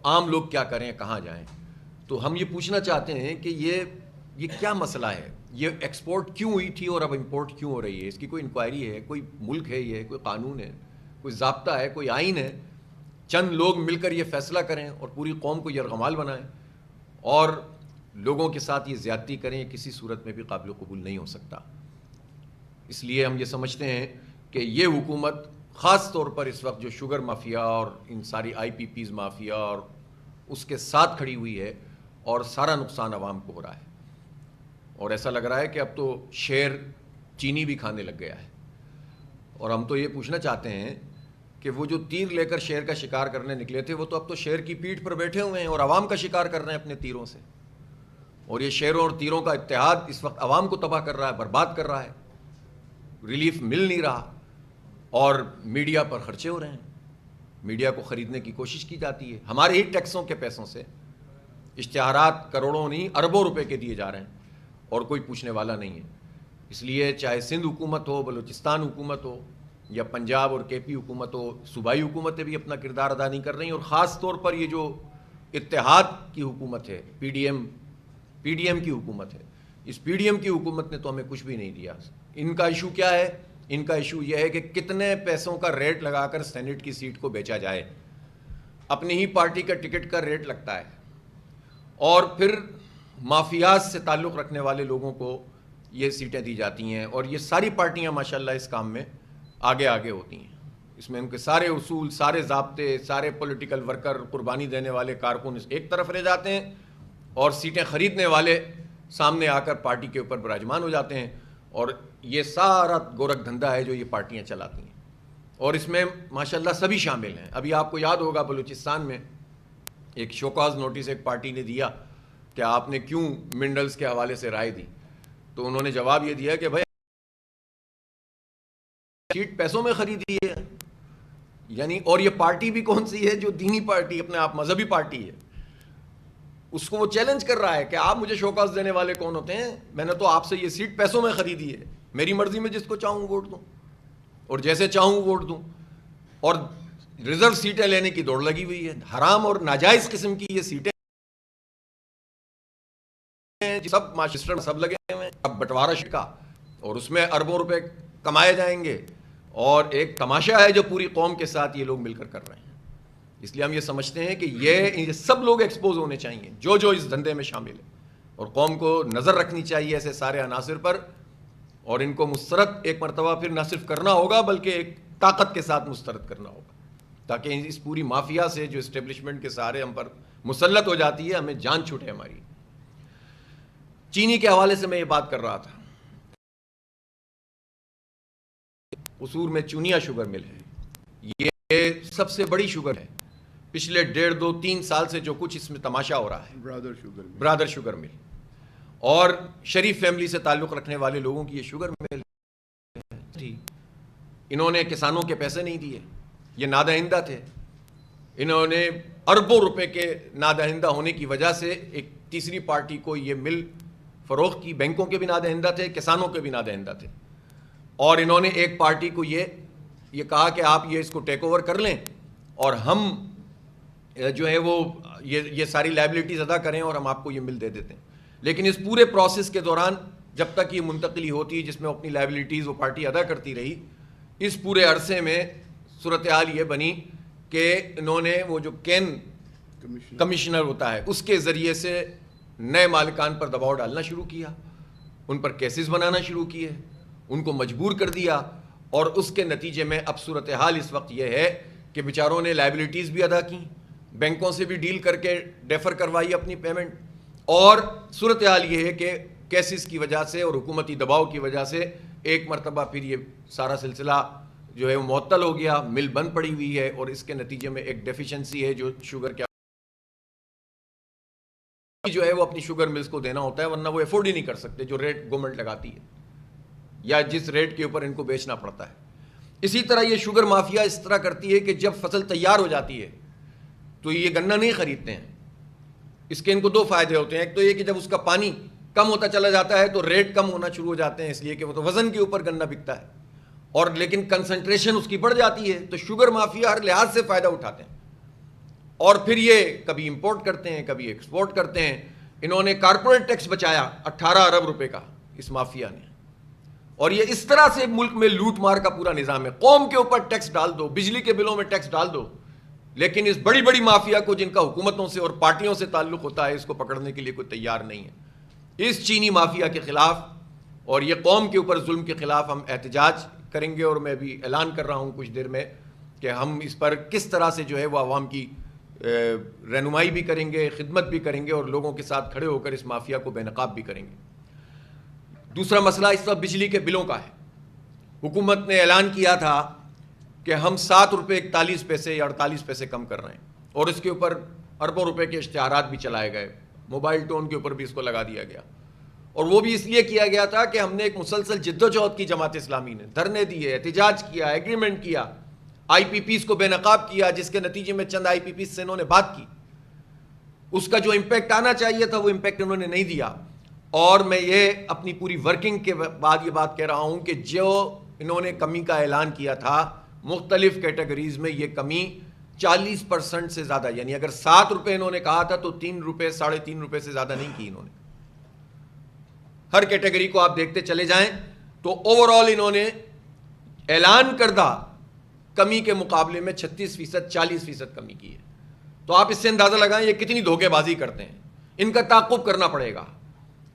عام لوگ کیا کریں, کہاں جائیں. تو ہم یہ پوچھنا چاہتے ہیں کہ یہ کیا مسئلہ ہے, یہ ایکسپورٹ کیوں ہوئی تھی اور اب امپورٹ کیوں ہو رہی ہے؟ اس کی کوئی انکوائری ہے, کوئی ملک ہے, یہ کوئی قانون ہے, کوئی ضابطہ ہے, کوئی آئین ہے؟ چند لوگ مل کر یہ فیصلہ کریں اور پوری قوم کو یرغمال بنائیں اور لوگوں کے ساتھ یہ زیادتی کریں, یہ کسی صورت میں بھی قابل قبول نہیں ہو سکتا. اس لیے ہم یہ سمجھتے ہیں کہ یہ حکومت خاص طور پر اس وقت جو شوگر مافیا اور ان ساری آئی پی پیز مافیا اور اس کے ساتھ کھڑی ہوئی ہے, اور سارا نقصان عوام کو ہو رہا ہے. اور ایسا لگ رہا ہے کہ اب تو شیر چینی بھی کھانے لگ گیا ہے. اور ہم تو یہ پوچھنا چاہتے ہیں کہ وہ جو تیر لے کر شیر کا شکار کرنے نکلے تھے, وہ تو اب تو شیر کی پیٹھ پر بیٹھے ہوئے ہیں اور عوام کا شکار کر رہے ہیں اپنے تیروں سے. اور یہ شیروں اور تیروں کا اتحاد اس وقت عوام کو تباہ کر رہا ہے, برباد کر رہا ہے. ریلیف مل نہیں رہا اور میڈیا پر خرچے ہو رہے ہیں, میڈیا کو خریدنے کی کوشش کی جاتی ہے. ہمارے ہی ٹیکسوں کے پیسوں سے اشتہارات کروڑوں نہیں اربوں روپے کے دیے جا رہے ہیں اور کوئی پوچھنے والا نہیں ہے. اس لیے چاہے سندھ حکومت ہو, بلوچستان حکومت ہو, یا پنجاب اور کے پی حکومت ہو, صوبائی حکومتیں بھی اپنا کردار ادا نہیں کر رہی. اور خاص طور پر یہ جو اتحاد کی حکومت ہے, پی ڈی ایم کی حکومت ہے, اس پی ڈی ایم کی حکومت نے تو ہمیں کچھ بھی نہیں دیا. ان کا ایشو کیا ہے؟ ان کا ایشو یہ ہے کہ کتنے پیسوں کا ریٹ لگا کر سینٹ کی سیٹ کو بیچا جائے. اپنی ہی پارٹی کا ٹکٹ کا ریٹ لگتا ہے اور پھر مافیات سے تعلق رکھنے والے لوگوں کو یہ سیٹیں دی جاتی ہیں. اور یہ ساری پارٹیاں ماشاءاللہ اس کام میں آگے ہوتی ہیں. اس میں ان کے سارے اصول, سارے ضابطے, سارے پولیٹیکل ورکر, قربانی دینے والے کارکن ایک طرف رہ جاتے ہیں اور سیٹیں خریدنے والے سامنے آ کر پارٹی کے اوپر براجمان ہو جاتے ہیں. اور یہ سارا گورکھ دھندا ہے جو یہ پارٹیاں چلاتی ہیں, اور اس میں ماشاءاللہ سبھی شامل ہیں. ابھی آپ کو یاد ہوگا بلوچستان میں ایک شوکاز نوٹس ایک پارٹی نے دیا کہ آپ نے کیوں منڈلز کے حوالے سے رائے دی, تو انہوں نے جواب یہ دیا کہ بھائی سیٹ پیسوں میں خریدی ہے. یعنی اور یہ پارٹی بھی کون سی ہے؟ جو دینی پارٹی, اپنے آپ مذہبی پارٹی ہے. اس کو وہ چیلنج کر رہا ہے کہ آپ مجھے شوکاز دینے والے کون ہوتے ہیں؟ میں نے تو آپ سے یہ سیٹ پیسوں میں خریدی ہے, میری مرضی میں جس کو چاہوں ووٹ دوں اور جیسے چاہوں ووٹ دوں. اور ریزرو سیٹیں لینے کی دوڑ لگی ہوئی ہے. حرام اور ناجائز قسم کی یہ سیٹیں سب ماسٹر سب لگے ہوئے ہیں. اب بٹوارہ کا اور اس میں اربوں روپے کمائے جائیں گے, اور ایک تماشا ہے جو پوری قوم کے ساتھ یہ لوگ مل کر رہے ہیں. اس لیے ہم یہ سمجھتے ہیں کہ یہ سب لوگ ایکسپوز ہونے چاہیے جو اس دھندے میں شامل ہیں, اور قوم کو نظر رکھنی چاہیے ایسے سارے عناصر پر, اور ان کو مسترد ایک مرتبہ پھر نہ صرف کرنا ہوگا بلکہ ایک طاقت کے ساتھ مسترد کرنا ہوگا, تاکہ اس پوری مافیا سے جو اسٹیبلشمنٹ کے سہارے ہم پر مسلط ہو جاتی ہے ہمیں جان چھوٹے ہماری. چینی کے حوالے سے میں یہ بات کر رہا تھا. قصور میں چونیا شوگر مل ہے, یہ سب سے بڑی شوگر ہے. پچھلے 1.5-2-3 سال سے جو کچھ اس میں تماشا ہو رہا ہے, برادر شوگر مل, اور شریف فیملی سے تعلق رکھنے والے لوگوں کی یہ شوگر مل تھی. انہوں نے کسانوں کے پیسے نہیں دیے, یہ نادہندہ تھے. انہوں نے اربوں روپے کے نادہندہ ہونے کی وجہ سے ایک تیسری پارٹی کو یہ مل فروخت کی. بینکوں کے بھی نادہندہ تھے, کسانوں کے بھی نادہندہ تھے, اور انہوں نے ایک پارٹی کو یہ کہا کہ آپ یہ اس کو ٹیک اوور کر لیں اور ہم جو ہے وہ یہ ساری لائبلٹیز ادا کریں اور ہم آپ کو یہ مل دے دیتے ہیں. لیکن اس پورے پروسیس کے دوران جب تک یہ منتقلی ہوتی جس میں اپنی لائبلٹیز وہ پارٹی ادا کرتی رہی, اس پورے عرصے میں صورتحال یہ بنی کہ انہوں نے وہ جو کین کمشنر ہوتا ہے اس کے ذریعے سے نئے مالکان پر دباؤ ڈالنا شروع کیا, ان پر کیسز بنانا شروع کیے, ان کو مجبور کر دیا. اور اس کے نتیجے میں اب صورتحال اس وقت یہ ہے کہ بیچاروں نے لائبلٹیز بھی ادا کی, بینکوں سے بھی ڈیل کر کے ڈیفر کروائی اپنی پیمنٹ, اور صورتحال یہ ہے کہ کیسز کی وجہ سے اور حکومتی دباؤ کی وجہ سے ایک مرتبہ پھر یہ سارا سلسلہ جو ہے وہ معطل ہو گیا, مل بند پڑی ہوئی ہے, اور اس کے نتیجے میں ایک ڈیفیشنسی ہے جو شوگر کیا جو ہے وہ اپنی شوگر ملز کو دینا ہوتا ہے, ورنہ وہ افورڈ ہی نہیں کر سکتے جو ریٹ گورنمنٹ لگاتی ہے یا جس ریٹ کے اوپر ان کو بیچنا پڑتا ہے. اسی طرح یہ شوگر مافیا اس طرح کرتی ہے کہ جب فصل تیار ہو جاتی ہے تو یہ گنا نہیں خریدتے ہیں. اس کے ان کو 2 فائدے ہوتے ہیں. ایک تو یہ کہ جب اس کا پانی کم ہوتا چلا جاتا ہے تو ریٹ کم ہونا شروع ہو جاتے ہیں, اس لیے کہ وہ تو وزن کے اوپر گنا بکتا ہے, اور لیکن کنسنٹریشن اس کی بڑھ جاتی ہے, تو شوگر مافیا ہر لحاظ سے فائدہ اٹھاتے ہیں. اور پھر یہ کبھی امپورٹ کرتے ہیں کبھی ایکسپورٹ کرتے ہیں. انہوں نے کارپوریٹ ٹیکس بچایا 18 ارب روپے کا اس مافیا نے, اور یہ اس طرح سے ملک میں لوٹ مار کا پورا نظام ہے. قوم کے اوپر ٹیکس ڈال دو, بجلی کے بلوں میں ٹیکس ڈال دو, لیکن اس بڑی بڑی مافیا کو جن کا حکومتوں سے اور پارٹیوں سے تعلق ہوتا ہے اس کو پکڑنے کے لیے کوئی تیار نہیں ہے. اس چینی مافیا کے خلاف اور یہ قوم کے اوپر ظلم کے خلاف ہم احتجاج کریں گے, اور میں بھی اعلان کر رہا ہوں کچھ دیر میں کہ ہم اس پر کس طرح سے جو ہے وہ عوام کی رہنمائی بھی کریں گے, خدمت بھی کریں گے, اور لوگوں کے ساتھ کھڑے ہو کر اس مافیا کو بے نقاب بھی کریں گے. دوسرا مسئلہ اس وقت بجلی کے بلوں کا ہے. حکومت نے اعلان کیا تھا کہ ہم 7 روپے 41 پیسے یا 48 پیسے کم کر رہے ہیں, اور اس کے اوپر اربوں روپے کے اشتہارات بھی چلائے گئے, موبائل ٹون کے اوپر بھی اس کو لگا دیا گیا. اور وہ بھی اس لیے کیا گیا تھا کہ ہم نے ایک مسلسل جدوجہد کی جماعت اسلامی نے, دھرنے دیے, احتجاج کیا, ایگریمنٹ کیا, آئی پی پیز کو بے نقاب کیا, جس کے نتیجے میں چند آئی پی پیز سے انہوں نے بات کی. اس کا جو امپیکٹ آنا چاہیے تھا وہ امپیکٹ انہوں نے نہیں دیا. اور میں یہ اپنی پوری ورکنگ کے بعد یہ بات کہہ رہا ہوں کہ جو انہوں نے کمی کا اعلان کیا تھا مختلف کیٹیگریز میں, یہ کمی 40% سے زیادہ, یعنی اگر 7 روپے انہوں نے کہا تھا تو 3 روپے 3.5 روپے سے زیادہ نہیں کی انہوں نے. ہر کیٹیگری کو آپ دیکھتے چلے جائیں تو اوور آل انہوں نے اعلان کردہ کمی کے مقابلے میں 36% 40% کمی کی ہے. تو آپ اس سے اندازہ لگائیں یہ کتنی دھوکے بازی کرتے ہیں. ان کا تعاقب کرنا پڑے گا,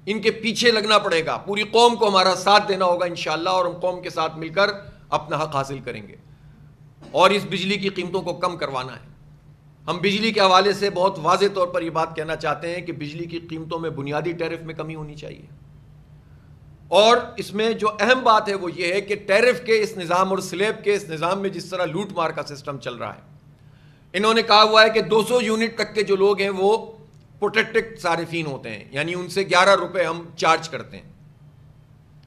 ان کے پیچھے لگنا پڑے گا, پوری قوم کو ہمارا ساتھ دینا ہوگا انشاءاللہ, اور ہم قوم کے ساتھ مل کر اپنا حق حاصل کریں گے, اور اس بجلی کی قیمتوں کو کم کروانا ہے. ہم بجلی کے حوالے سے بہت واضح طور پر یہ بات کہنا چاہتے ہیں کہ بجلی کی قیمتوں میں بنیادی ٹیرف میں کمی ہونی چاہیے. اور اس میں جو اہم بات ہے وہ یہ ہے کہ ٹیرف کے اس نظام اور سلیب کے اس نظام میں جس طرح لوٹ مار کا سسٹم چل رہا ہے, انہوں نے کہا ہوا ہے کہ 200 یونٹ تک کے جو لوگ ہیں وہ پروٹیکٹڈ صارفین ہوتے ہیں, یعنی ان سے 11 روپے ہم چارج کرتے ہیں.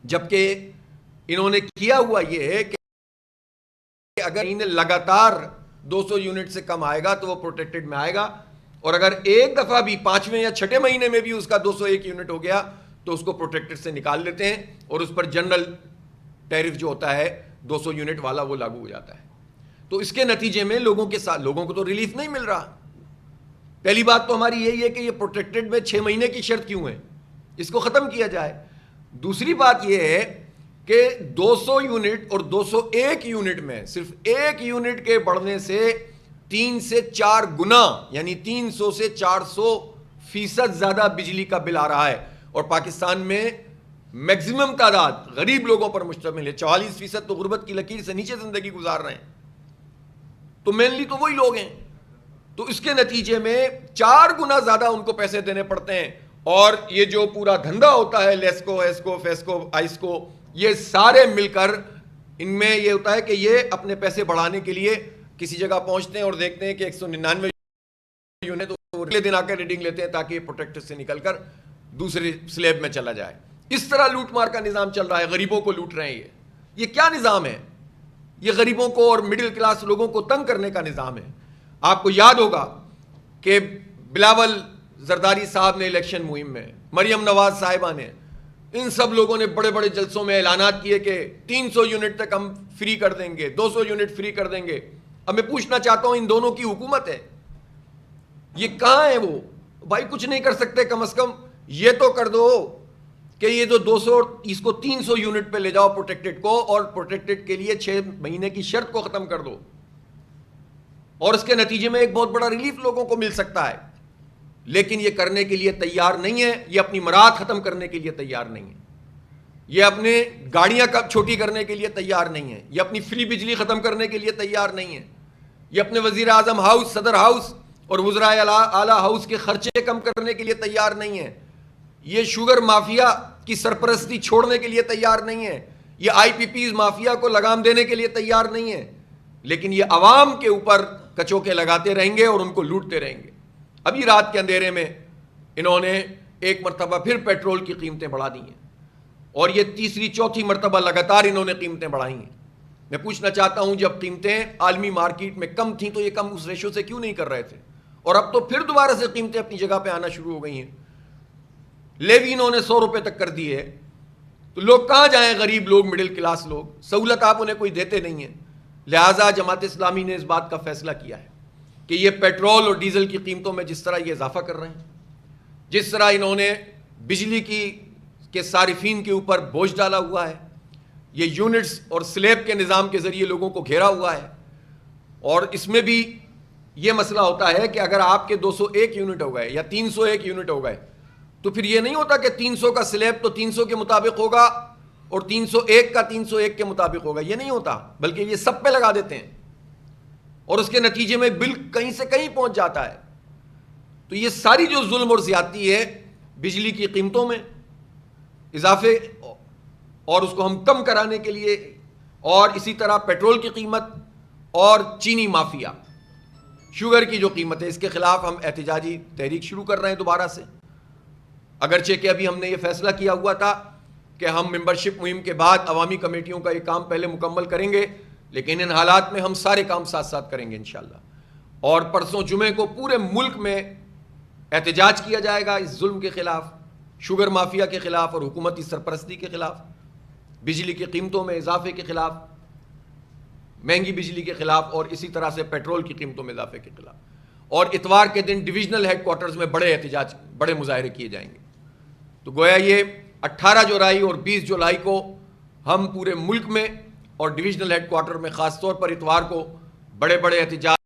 جبکہ انہوں نے کیا ہوا یہ ہے کہ اگر انہیں لگاتار 200 یونٹ سے کم آئے گا تو وہ پروٹیکٹڈ میں آئے گا, اور اگر ایک دفعہ بھی 5ویں یا 6 مہینے میں بھی اس کا 201 یونٹ ہو گیا تو اس کو پروٹیکٹڈ سے نکال لیتے ہیں, اور اس پر جنرل ٹیرف جو ہوتا ہے 200 یونٹ والا وہ لاگو ہو جاتا ہے. تو اس کے نتیجے میں لوگوں کو تو ریلیف نہیں مل رہا. پہلی بات تو ہماری یہی ہے کہ یہ پروٹیکٹڈ میں 6 مہینے کی شرط کیوں ہے, اس کو ختم کیا جائے. دوسری بات یہ ہے کہ 200 یونٹ اور 201 یونٹ میں صرف 1 یونٹ کے بڑھنے سے 3 سے 4 گنا, یعنی 300 سے 400% زیادہ بجلی کا بل آ رہا ہے. اور پاکستان میں میکسیمم تعداد غریب لوگوں پر مشتمل ہے, 44% تو غربت کی لکیر سے نیچے زندگی گزار رہے ہیں. تو مینلی تو وہی لوگ ہیں. تو اس کے نتیجے میں 4 گنا زیادہ ان کو پیسے دینے پڑتے ہیں. اور یہ جو پورا دھندا ہوتا ہے لیسکو, ایسکو, فیسکو, آئسکو, یہ سارے مل کر ان میں یہ ہوتا ہے کہ یہ اپنے پیسے بڑھانے کے لیے کسی جگہ پہنچتے ہیں اور دیکھتے ہیں کہ 199 یونٹ تو اگلے دن آ کے ریڈنگ لیتے ہیں تاکہ یہ پروٹیکٹر سے نکل کر دوسرے سلیب میں چلا جائے. اس طرح لوٹ مار کا نظام چل رہا ہے, غریبوں کو لوٹ رہے ہیں. یہ کیا نظام ہے؟ یہ غریبوں کو اور مڈل کلاس لوگوں کو تنگ کرنے کا نظام ہے. آپ کو یاد ہوگا کہ بلاول زرداری صاحب نے الیکشن مہم میں, مریم نواز صاحبہ نے, ان سب لوگوں نے بڑے بڑے جلسوں میں اعلانات کیے کہ 300 یونٹ تک ہم فری کر دیں گے, 200 یونٹ فری کر دیں گے. اب میں پوچھنا چاہتا ہوں ان دونوں کی حکومت ہے, یہ کہاں ہے وہ؟ بھائی کچھ نہیں کر سکتے, کم از کم یہ تو کر دو کہ یہ جو 200 اس کو 300 یونٹ پہ لے جاؤ پروٹیکٹڈ کو, اور پروٹیکٹڈ کے لیے 6 مہینے کی شرط کو ختم کر دو, اور اس کے نتیجے میں ایک بہت بڑا ریلیف لوگوں کو مل سکتا ہے. لیکن یہ کرنے کے لیے تیار نہیں ہے, یہ اپنی مراد ختم کرنے کے لیے تیار نہیں ہے, یہ اپنے گاڑیاں چھوٹی کرنے کے لیے تیار نہیں ہے, یہ اپنی فری بجلی ختم کرنے کے لیے تیار نہیں ہے, یہ اپنے وزیر اعظم ہاؤس, صدر ہاؤس اور وزرائے اعلیٰ ہاؤس کے خرچے کم کرنے کے لیے تیار نہیں ہے, یہ شوگر مافیا کی سرپرستی چھوڑنے کے لیے تیار نہیں ہے, یہ آئی پی پیز مافیا کو لگام دینے کے لیے تیار نہیں ہے, لیکن یہ عوام کے اوپر کچوکے لگاتے رہیں گے اور ان کو لوٹتے رہیں گے. ابھی رات کے اندھیرے میں انہوں نے ایک مرتبہ پھر پیٹرول کی قیمتیں بڑھا دی ہیں, اور یہ تیسری چوتھی مرتبہ لگاتار انہوں نے قیمتیں بڑھائی ہیں. میں پوچھنا چاہتا ہوں جب قیمتیں عالمی مارکیٹ میں کم تھیں تو یہ کم اس ریشو سے کیوں نہیں کر رہے تھے, اور اب تو پھر دوبارہ سے قیمتیں اپنی جگہ پہ آنا شروع ہو گئی ہیں. لیوی انہوں نے 100 روپے تک کر دی ہے, تو لوگ کہاں جائیں؟ غریب لوگ, مڈل کلاس لوگ, سہولت آپ انہیں کوئی دیتے نہیں ہیں. لہٰذا جماعت اسلامی نے اس بات کا فیصلہ کیا ہے کہ یہ پیٹرول اور ڈیزل کی قیمتوں میں جس طرح یہ اضافہ کر رہے ہیں، جس طرح انہوں نے بجلی کے صارفین کے اوپر بوجھ ڈالا ہوا ہے، یہ یونٹس اور سلیب کے نظام کے ذریعے لوگوں کو گھیرا ہوا ہے، اور اس میں بھی یہ مسئلہ ہوتا ہے کہ اگر آپ کے 201 یونٹ ہو گئے یا 301 یونٹ ہو گئے تو پھر یہ نہیں ہوتا کہ 300 کا سلیب تو 300 کے مطابق ہوگا اور 301 کا 301 کے مطابق ہوگا، یہ نہیں ہوتا، بلکہ یہ سب پہ لگا دیتے ہیں اور اس کے نتیجے میں بل کہیں سے کہیں پہنچ جاتا ہے۔ تو یہ ساری جو ظلم اور زیادتی ہے بجلی کی قیمتوں میں اضافے اور اس کو ہم کم کرانے کے لیے، اور اسی طرح پیٹرول کی قیمت اور چینی مافیا، شوگر کی جو قیمت ہے، اس کے خلاف ہم احتجاجی تحریک شروع کر رہے ہیں دوبارہ سے، اگرچہ کہ ابھی ہم نے یہ فیصلہ کیا ہوا تھا کہ ہم ممبرشپ مہم کے بعد عوامی کمیٹیوں کا یہ کام پہلے مکمل کریں گے، لیکن ان حالات میں ہم سارے کام ساتھ ساتھ کریں گے انشاءاللہ۔ اور پرسوں جمعے کو پورے ملک میں احتجاج کیا جائے گا اس ظلم کے خلاف، شوگر مافیا کے خلاف اور حکومتی سرپرستی کے خلاف، بجلی کی قیمتوں میں اضافے کے خلاف، مہنگی بجلی کے خلاف، اور اسی طرح سے پیٹرول کی قیمتوں میں اضافے کے خلاف۔ اور اتوار کے دن ڈویژنل ہیڈ کوارٹرز میں بڑے احتجاج، بڑے مظاہرے کیے جائیں گے۔ تو گویا یہ 18 جولائی اور 20 جولائی کو ہم پورے ملک میں اور ڈویژنل ہیڈ کوارٹر میں خاص طور پر اتوار کو بڑے بڑے احتجاج